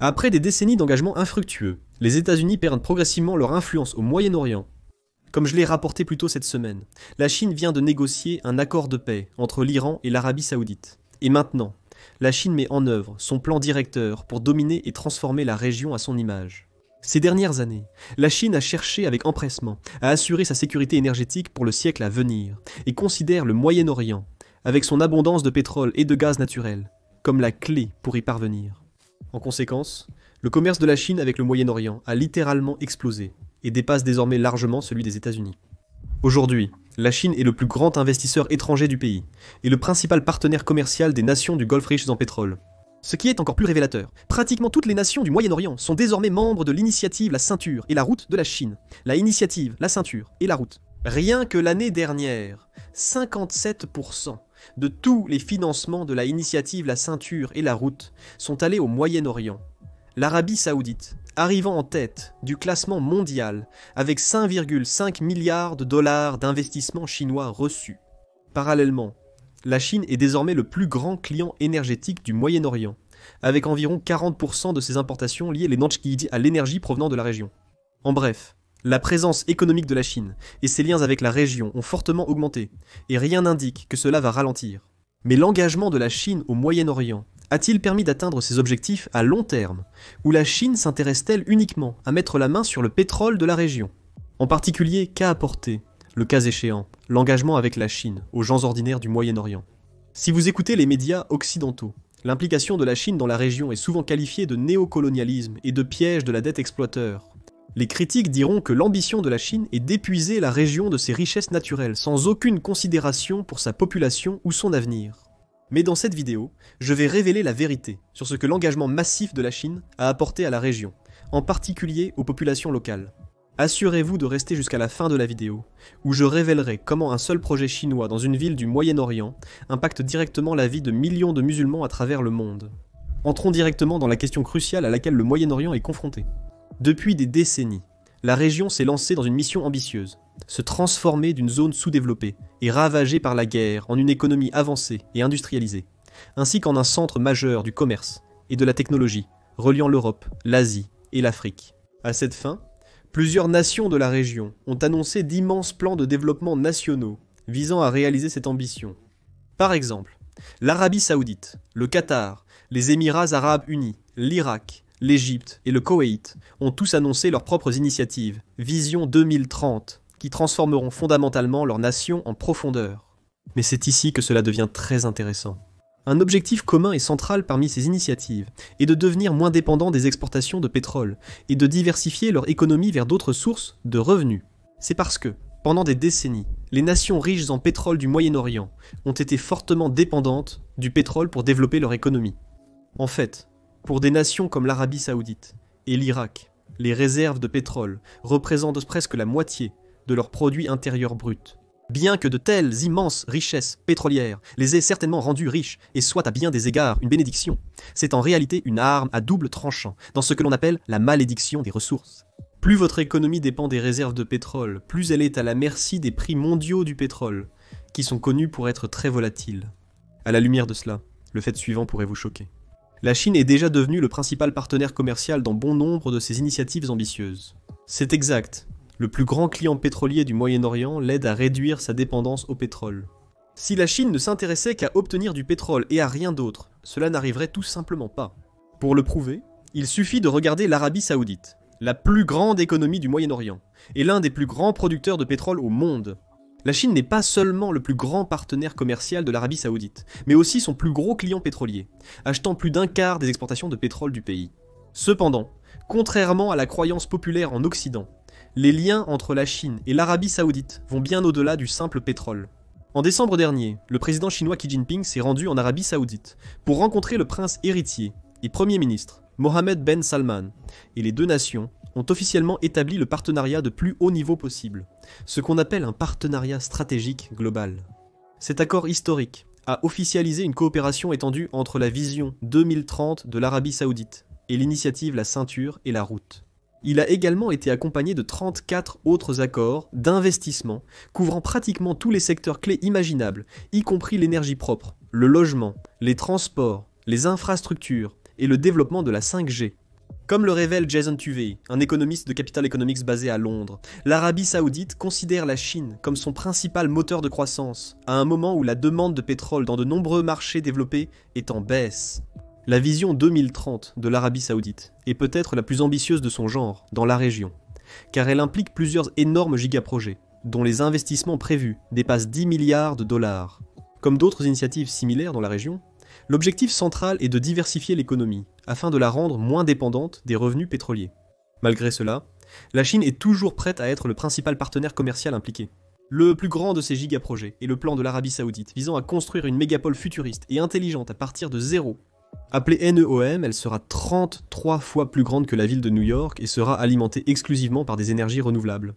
Après des décennies d'engagement infructueux, les États-Unis perdent progressivement leur influence au Moyen-Orient. Comme je l'ai rapporté plus tôt cette semaine, la Chine vient de négocier un accord de paix entre l'Iran et l'Arabie Saoudite. Et maintenant, la Chine met en œuvre son plan directeur pour dominer et transformer la région à son image. Ces dernières années, la Chine a cherché avec empressement à assurer sa sécurité énergétique pour le siècle à venir et considère le Moyen-Orient, avec son abondance de pétrole et de gaz naturel, comme la clé pour y parvenir. En conséquence, le commerce de la Chine avec le Moyen-Orient a littéralement explosé et dépasse désormais largement celui des États-Unis. Aujourd'hui, la Chine est le plus grand investisseur étranger du pays et le principal partenaire commercial des nations du Golfe riches en pétrole. Ce qui est encore plus révélateur, pratiquement toutes les nations du Moyen-Orient sont désormais membres de l'initiative La Ceinture et la Route de la Chine. La initiative La Ceinture et la Route. Rien que l'année dernière, 57% de tous les financements de la initiative La Ceinture et la Route sont allés au Moyen-Orient. L'Arabie Saoudite, arrivant en tête du classement mondial avec 5,5 milliards de dollars d'investissements chinois reçus. Parallèlement, la Chine est désormais le plus grand client énergétique du Moyen-Orient, avec environ 40% de ses importations liées à l'énergie provenant de la région. En bref, la présence économique de la Chine et ses liens avec la région ont fortement augmenté, et rien n'indique que cela va ralentir. Mais l'engagement de la Chine au Moyen-Orient a-t-il permis d'atteindre ses objectifs à long terme, où la Chine s'intéresse-t-elle uniquement à mettre la main sur le pétrole de la région? En particulier, qu'a apporté, le cas échéant, l'engagement avec la Chine aux gens ordinaires du Moyen-Orient? Si vous écoutez les médias occidentaux, l'implication de la Chine dans la région est souvent qualifiée de néocolonialisme et de piège de la dette exploiteur. Les critiques diront que l'ambition de la Chine est d'épuiser la région de ses richesses naturelles, sans aucune considération pour sa population ou son avenir. Mais dans cette vidéo, je vais révéler la vérité sur ce que l'engagement massif de la Chine a apporté à la région, en particulier aux populations locales. Assurez-vous de rester jusqu'à la fin de la vidéo, où je révélerai comment un seul projet chinois dans une ville du Moyen-Orient impacte directement la vie de millions de musulmans à travers le monde. Entrons directement dans la question cruciale à laquelle le Moyen-Orient est confronté. Depuis des décennies, la région s'est lancée dans une mission ambitieuse, se transformer d'une zone sous-développée et ravagée par la guerre en une économie avancée et industrialisée, ainsi qu'en un centre majeur du commerce et de la technologie, reliant l'Europe, l'Asie et l'Afrique. À cette fin, plusieurs nations de la région ont annoncé d'immenses plans de développement nationaux visant à réaliser cette ambition. Par exemple, l'Arabie Saoudite, le Qatar, les Émirats Arabes Unis, l'Irak, l'Égypte et le Koweït ont tous annoncé leurs propres initiatives, Vision 2030, qui transformeront fondamentalement leur nation en profondeur. Mais c'est ici que cela devient très intéressant. Un objectif commun et central parmi ces initiatives est de devenir moins dépendants des exportations de pétrole et de diversifier leur économie vers d'autres sources de revenus. C'est parce que, pendant des décennies, les nations riches en pétrole du Moyen-Orient ont été fortement dépendantes du pétrole pour développer leur économie. En fait, pour des nations comme l'Arabie Saoudite et l'Irak, les réserves de pétrole représentent presque la moitié de leur produit intérieur brut. Bien que de telles immenses richesses pétrolières les aient certainement rendus riches et soient à bien des égards une bénédiction, c'est en réalité une arme à double tranchant dans ce que l'on appelle la malédiction des ressources. Plus votre économie dépend des réserves de pétrole, plus elle est à la merci des prix mondiaux du pétrole, qui sont connus pour être très volatiles. À la lumière de cela, le fait suivant pourrait vous choquer. La Chine est déjà devenue le principal partenaire commercial dans bon nombre de ses initiatives ambitieuses. C'est exact. Le plus grand client pétrolier du Moyen-Orient l'aide à réduire sa dépendance au pétrole. Si la Chine ne s'intéressait qu'à obtenir du pétrole et à rien d'autre, cela n'arriverait tout simplement pas. Pour le prouver, il suffit de regarder l'Arabie Saoudite, la plus grande économie du Moyen-Orient, et l'un des plus grands producteurs de pétrole au monde. La Chine n'est pas seulement le plus grand partenaire commercial de l'Arabie Saoudite, mais aussi son plus gros client pétrolier, achetant plus d'un quart des exportations de pétrole du pays. Cependant, contrairement à la croyance populaire en Occident, les liens entre la Chine et l'Arabie Saoudite vont bien au-delà du simple pétrole. En décembre dernier, le président chinois Xi Jinping s'est rendu en Arabie Saoudite pour rencontrer le prince héritier et premier ministre Mohammed Ben Salman, et les deux nations ont officiellement établi le partenariat de plus haut niveau possible, ce qu'on appelle un partenariat stratégique global. Cet accord historique a officialisé une coopération étendue entre la vision 2030 de l'Arabie Saoudite et l'initiative La Ceinture et la Route. Il a également été accompagné de 34 autres accords d'investissement couvrant pratiquement tous les secteurs clés imaginables, y compris l'énergie propre, le logement, les transports, les infrastructures et le développement de la 5G. Comme le révèle Jason Tuvey, un économiste de Capital Economics basé à Londres, l'Arabie Saoudite considère la Chine comme son principal moteur de croissance, à un moment où la demande de pétrole dans de nombreux marchés développés est en baisse. La vision 2030 de l'Arabie Saoudite est peut-être la plus ambitieuse de son genre dans la région, car elle implique plusieurs énormes gigaprojets, dont les investissements prévus dépassent 10 milliards de dollars. Comme d'autres initiatives similaires dans la région, l'objectif central est de diversifier l'économie, afin de la rendre moins dépendante des revenus pétroliers. Malgré cela, la Chine est toujours prête à être le principal partenaire commercial impliqué. Le plus grand de ces gigaprojets est le plan de l'Arabie Saoudite visant à construire une mégapole futuriste et intelligente à partir de zéro. Appelée NEOM, elle sera 33 fois plus grande que la ville de New York et sera alimentée exclusivement par des énergies renouvelables.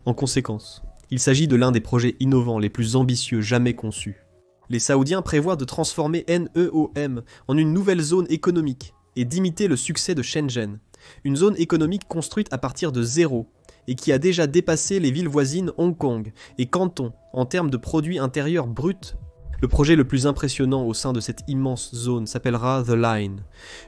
En conséquence, il s'agit de l'un des projets innovants les plus ambitieux jamais conçus. Les Saoudiens prévoient de transformer NEOM en une nouvelle zone économique et d'imiter le succès de Shenzhen, une zone économique construite à partir de zéro et qui a déjà dépassé les villes voisines Hong Kong et Canton en termes de produits intérieurs bruts. Le projet le plus impressionnant au sein de cette immense zone s'appellera The Line,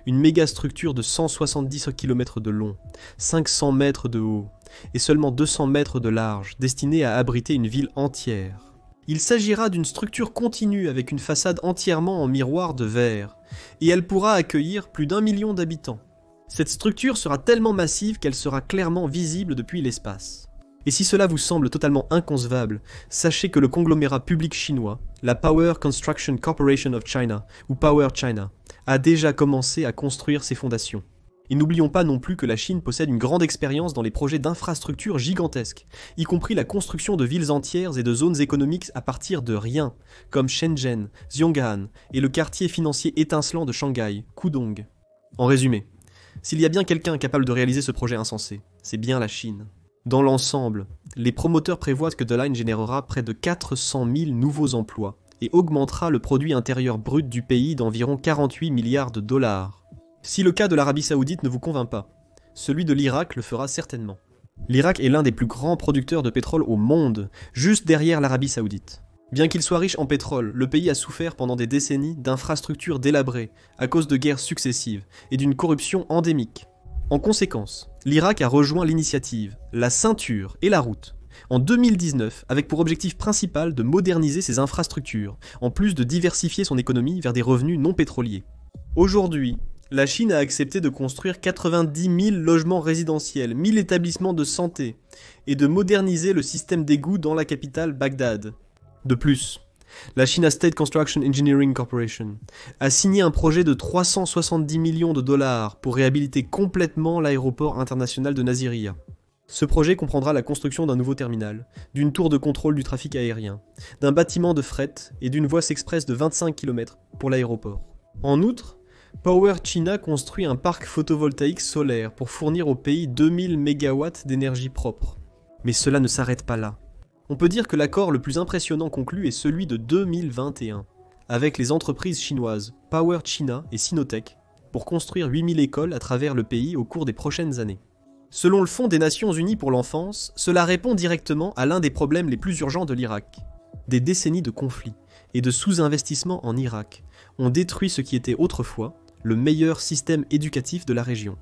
une méga structure de 170 km de long, 500 mètres de haut et seulement 200 mètres de large, destinée à abriter une ville entière. Il s'agira d'une structure continue avec une façade entièrement en miroir de verre, et elle pourra accueillir plus d'1 million d'habitants. Cette structure sera tellement massive qu'elle sera clairement visible depuis l'espace. Et si cela vous semble totalement inconcevable, sachez que le conglomérat public chinois, la Power Construction Corporation of China, ou Power China, a déjà commencé à construire ses fondations. Et n'oublions pas non plus que la Chine possède une grande expérience dans les projets d'infrastructures gigantesques, y compris la construction de villes entières et de zones économiques à partir de rien, comme Shenzhen, Zhonghan et le quartier financier étincelant de Shanghai, Pudong. En résumé, s'il y a bien quelqu'un capable de réaliser ce projet insensé, c'est bien la Chine. Dans l'ensemble, les promoteurs prévoient que The Line générera près de 400 000 nouveaux emplois et augmentera le produit intérieur brut du pays d'environ 48 milliards de dollars. Si le cas de l'Arabie Saoudite ne vous convainc pas, celui de l'Irak le fera certainement. L'Irak est l'un des plus grands producteurs de pétrole au monde, juste derrière l'Arabie Saoudite. Bien qu'il soit riche en pétrole, le pays a souffert pendant des décennies d'infrastructures délabrées à cause de guerres successives et d'une corruption endémique. En conséquence, l'Irak a rejoint l'initiative, la ceinture et la route, en 2019 avec pour objectif principal de moderniser ses infrastructures, en plus de diversifier son économie vers des revenus non pétroliers. Aujourd'hui, la Chine a accepté de construire 90 000 logements résidentiels, 1000 établissements de santé, et de moderniser le système d'égouts dans la capitale Bagdad. De plus, la China State Construction Engineering Corporation a signé un projet de 370 millions de dollars pour réhabiliter complètement l'aéroport international de Nasiriyah. Ce projet comprendra la construction d'un nouveau terminal, d'une tour de contrôle du trafic aérien, d'un bâtiment de fret et d'une voie express de 25 km pour l'aéroport. En outre, Power China construit un parc photovoltaïque solaire pour fournir au pays 2000 MW d'énergie propre. Mais cela ne s'arrête pas là. On peut dire que l'accord le plus impressionnant conclu est celui de 2021, avec les entreprises chinoises Power China et Sinotech, pour construire 8000 écoles à travers le pays au cours des prochaines années. Selon le Fonds des Nations Unies pour l'enfance, cela répond directement à l'un des problèmes les plus urgents de l'Irak. Des décennies de conflits et de sous-investissement en Irak ont détruit ce qui était autrefois le meilleur système éducatif de la région.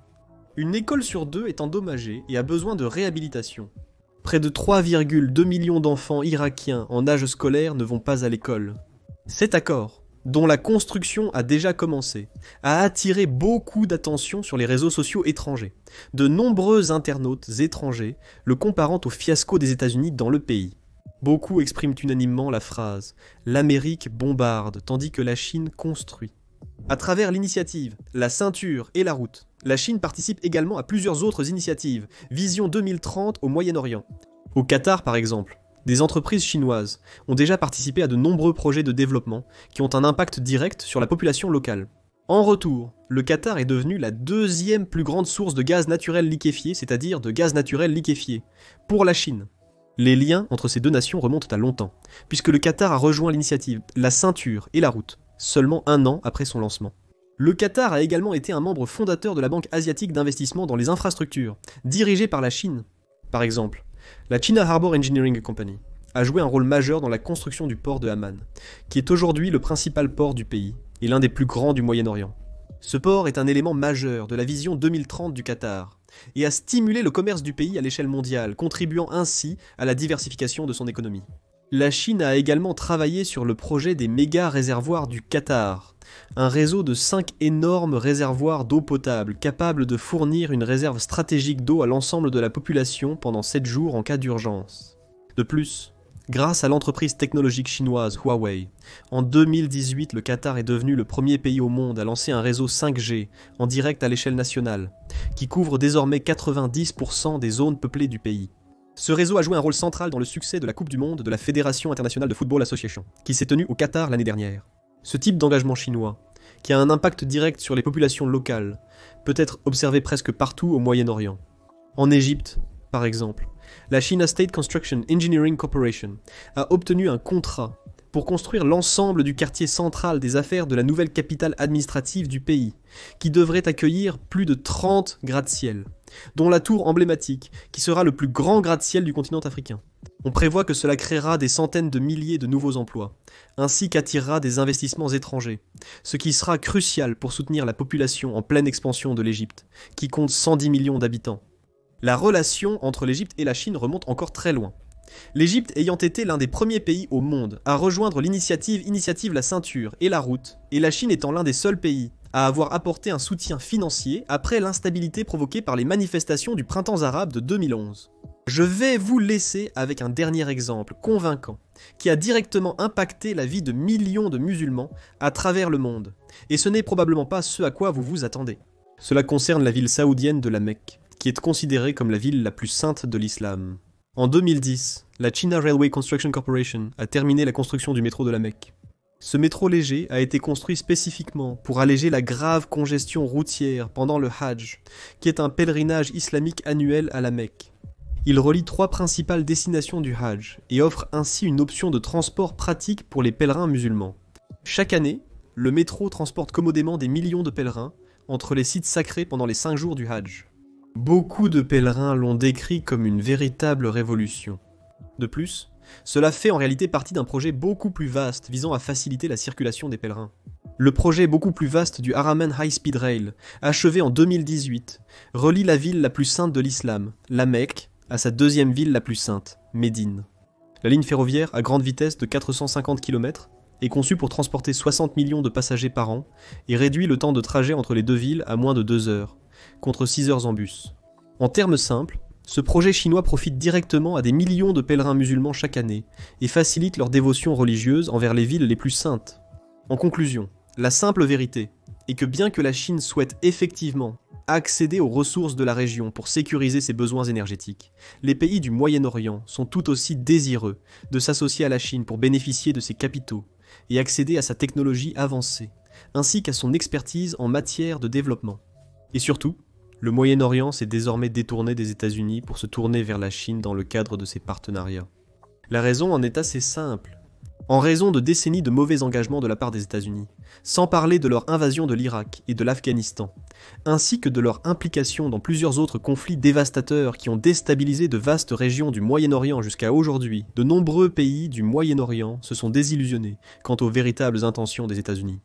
Une école sur deux est endommagée et a besoin de réhabilitation. Près de 3,2 millions d'enfants irakiens en âge scolaire ne vont pas à l'école. Cet accord, dont la construction a déjà commencé, a attiré beaucoup d'attention sur les réseaux sociaux étrangers. De nombreux internautes étrangers le comparant au fiasco des États-Unis dans le pays. Beaucoup expriment unanimement la phrase « L'Amérique bombarde tandis que la Chine construit ». À travers l'initiative, la ceinture et la route, la Chine participe également à plusieurs autres initiatives, Vision 2030 au Moyen-Orient. Au Qatar par exemple, des entreprises chinoises ont déjà participé à de nombreux projets de développement qui ont un impact direct sur la population locale. En retour, le Qatar est devenu la deuxième plus grande source de gaz naturel liquéfié, c'est-à-dire de gaz naturel liquéfié, pour la Chine. Les liens entre ces deux nations remontent à longtemps, puisque le Qatar a rejoint l'initiative, la ceinture et la route, seulement un an après son lancement. Le Qatar a également été un membre fondateur de la Banque asiatique d'investissement dans les infrastructures, dirigée par la Chine. Par exemple, la China Harbour Engineering Company a joué un rôle majeur dans la construction du port de Amman, qui est aujourd'hui le principal port du pays et l'un des plus grands du Moyen-Orient. Ce port est un élément majeur de la vision 2030 du Qatar et a stimulé le commerce du pays à l'échelle mondiale, contribuant ainsi à la diversification de son économie. La Chine a également travaillé sur le projet des méga-réservoirs du Qatar, un réseau de 5 énormes réservoirs d'eau potable capables de fournir une réserve stratégique d'eau à l'ensemble de la population pendant 7 jours en cas d'urgence. De plus, grâce à l'entreprise technologique chinoise Huawei, en 2018 le Qatar est devenu le premier pays au monde à lancer un réseau 5G en direct à l'échelle nationale, qui couvre désormais 90% des zones peuplées du pays. Ce réseau a joué un rôle central dans le succès de la Coupe du Monde de la Fédération internationale de football association, qui s'est tenue au Qatar l'année dernière. Ce type d'engagement chinois, qui a un impact direct sur les populations locales, peut être observé presque partout au Moyen-Orient. En Égypte, par exemple, la China State Construction Engineering Corporation a obtenu un contrat pour construire l'ensemble du quartier central des affaires de la nouvelle capitale administrative du pays, qui devrait accueillir plus de 30 gratte-ciel, dont la tour emblématique, qui sera le plus grand gratte-ciel du continent africain. On prévoit que cela créera des centaines de milliers de nouveaux emplois, ainsi qu'attirera des investissements étrangers, ce qui sera crucial pour soutenir la population en pleine expansion de l'Égypte, qui compte 110 millions d'habitants. La relation entre l'Égypte et la Chine remonte encore très loin. L'Égypte ayant été l'un des premiers pays au monde à rejoindre l'initiative La Ceinture et la Route, et la Chine étant l'un des seuls pays à avoir apporté un soutien financier après l'instabilité provoquée par les manifestations du printemps arabe de 2011. Je vais vous laisser avec un dernier exemple convaincant qui a directement impacté la vie de millions de musulmans à travers le monde, et ce n'est probablement pas ce à quoi vous vous attendez. Cela concerne la ville saoudienne de la Mecque, qui est considérée comme la ville la plus sainte de l'islam. En 2010, la China Railway Construction Corporation a terminé la construction du métro de la Mecque. Ce métro léger a été construit spécifiquement pour alléger la grave congestion routière pendant le Hajj, qui est un pèlerinage islamique annuel à la Mecque. Il relie 3 principales destinations du Hajj et offre ainsi une option de transport pratique pour les pèlerins musulmans. Chaque année, le métro transporte commodément des millions de pèlerins entre les sites sacrés pendant les 5 jours du Hajj. Beaucoup de pèlerins l'ont décrit comme une véritable révolution. De plus, cela fait en réalité partie d'un projet beaucoup plus vaste visant à faciliter la circulation des pèlerins. Le projet beaucoup plus vaste du Haramain High Speed Rail, achevé en 2018, relie la ville la plus sainte de l'islam, la Mecque, à sa deuxième ville la plus sainte, Médine. La ligne ferroviaire à grande vitesse de 450 km est conçue pour transporter 60 millions de passagers par an et réduit le temps de trajet entre les deux villes à moins de 2 heures, contre 6 heures en bus. En termes simples, ce projet chinois profite directement à des millions de pèlerins musulmans chaque année et facilite leur dévotion religieuse envers les villes les plus saintes. En conclusion, la simple vérité est que bien que la Chine souhaite effectivement accéder aux ressources de la région pour sécuriser ses besoins énergétiques, les pays du Moyen-Orient sont tout aussi désireux de s'associer à la Chine pour bénéficier de ses capitaux et accéder à sa technologie avancée, ainsi qu'à son expertise en matière de développement. Et surtout, le Moyen-Orient s'est désormais détourné des États-Unis pour se tourner vers la Chine dans le cadre de ses partenariats. La raison en est assez simple. En raison de décennies de mauvais engagements de la part des États-Unis, sans parler de leur invasion de l'Irak et de l'Afghanistan, ainsi que de leur implication dans plusieurs autres conflits dévastateurs qui ont déstabilisé de vastes régions du Moyen-Orient jusqu'à aujourd'hui, de nombreux pays du Moyen-Orient se sont désillusionnés quant aux véritables intentions des États-Unis.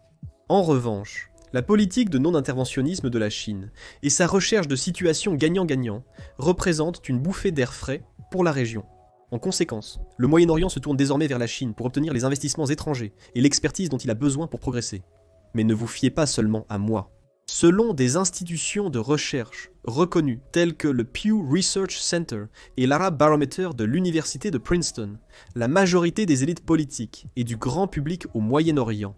En revanche, la politique de non-interventionnisme de la Chine et sa recherche de situations gagnant-gagnant représentent une bouffée d'air frais pour la région. En conséquence, le Moyen-Orient se tourne désormais vers la Chine pour obtenir les investissements étrangers et l'expertise dont il a besoin pour progresser. Mais ne vous fiez pas seulement à moi. Selon des institutions de recherche reconnues telles que le Pew Research Center et l'Arab Barometer de l'université de Princeton, la majorité des élites politiques et du grand public au Moyen-Orient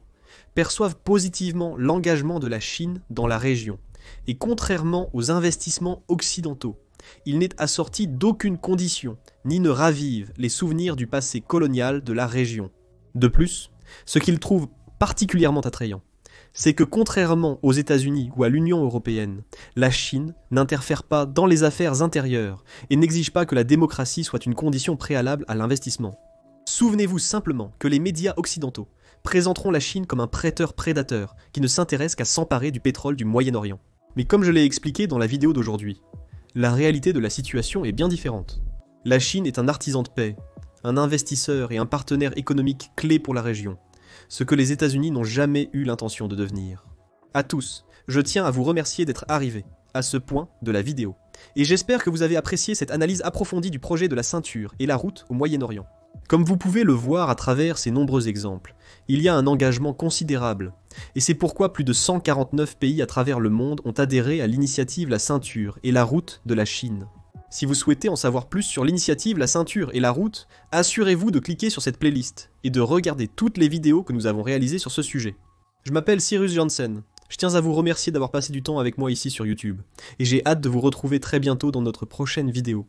perçoivent positivement l'engagement de la Chine dans la région, et contrairement aux investissements occidentaux, il n'est assorti d'aucune condition, ni ne ravive les souvenirs du passé colonial de la région. De plus, ce qu'ils trouvent particulièrement attrayant, c'est que contrairement aux États-Unis ou à l'Union européenne, la Chine n'interfère pas dans les affaires intérieures et n'exige pas que la démocratie soit une condition préalable à l'investissement. Souvenez-vous simplement que les médias occidentaux présenteront la Chine comme un prêteur-prédateur qui ne s'intéresse qu'à s'emparer du pétrole du Moyen-Orient. Mais comme je l'ai expliqué dans la vidéo d'aujourd'hui, la réalité de la situation est bien différente. La Chine est un artisan de paix, un investisseur et un partenaire économique clé pour la région, ce que les États-Unis n'ont jamais eu l'intention de devenir. À tous, Je tiens à vous remercier d'être arrivé à ce point de la vidéo. Et j'espère que vous avez apprécié cette analyse approfondie du projet de la ceinture et la route au Moyen-Orient. Comme vous pouvez le voir à travers ces nombreux exemples, il y a un engagement considérable, et c'est pourquoi plus de 149 pays à travers le monde ont adhéré à l'initiative La Ceinture et la Route de la Chine. Si vous souhaitez en savoir plus sur l'initiative La Ceinture et la Route, assurez-vous de cliquer sur cette playlist et de regarder toutes les vidéos que nous avons réalisées sur ce sujet. Je m'appelle Cyrus Janssen, je tiens à vous remercier d'avoir passé du temps avec moi ici sur YouTube, et j'ai hâte de vous retrouver très bientôt dans notre prochaine vidéo.